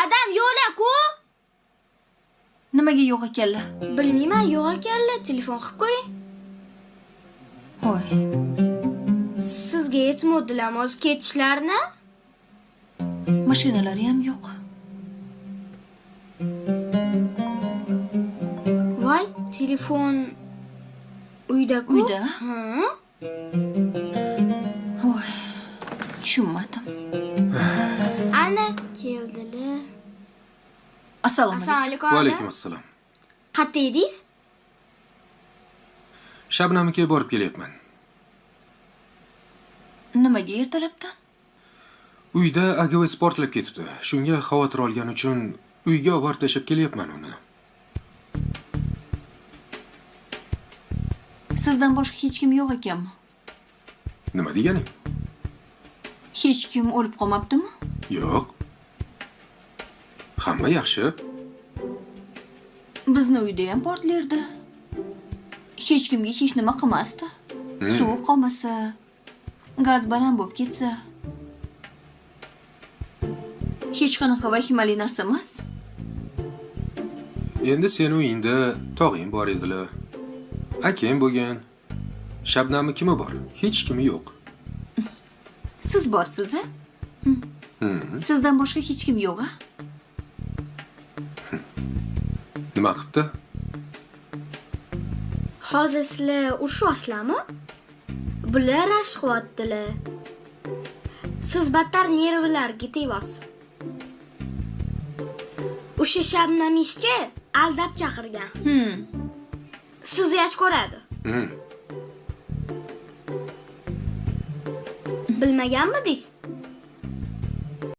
Dadam yo'q-ku. Nimaga yo'q ekanlar? Bilmayman, yo'q ekanlar. Telefon qilib ko'ring. Voy. Sizga yetmadilar hozir ketishlarini? Mashinalari ham yo'q. Voy, telefon uyda-ku. Uyda? Ha? Voy. Tushunmadim. Ana keldilar. Assalomu Assalomu alaykum. alaykum. Va alaykum assalom. Qayerda edingiz? Shabnamga borib kelyapman. Nimaga ertalabdan? Uyda agava sportlab ketibdi. Shunga xavotir olgani uchun uyga olib tashlab kelyapman uni. Sizdan boshqa hech kim yo'q ekanmi? Nima deganing? Hech kim o'lib qolmabdimi? Yo'q. Hamma yaxshi. Bizni uyda ham portlerdi. Hech kimga hech nima qilmasdi. Suv qolmasa, gaz baland bo'lib ketsa. Hech qanaqa vahimali narsa emas. Endi sen uyingda tog'ing bor edilar. Akang bo'lgan. Shabnamni kimi bor? Hech kimi yo'q. Siz borsiz-a? Sizdan boshqa hech kim yo'q-a? Nima qilibdi? Hozir sizlar urushyapsizlarmi? Bular rashk qilyaptilar. Siz battar nervlarga tegasiz. O'sha Shabnam ishchi aldab chaqirgan. Siz yaxshi ko'radi. Bilmaganmidingiz?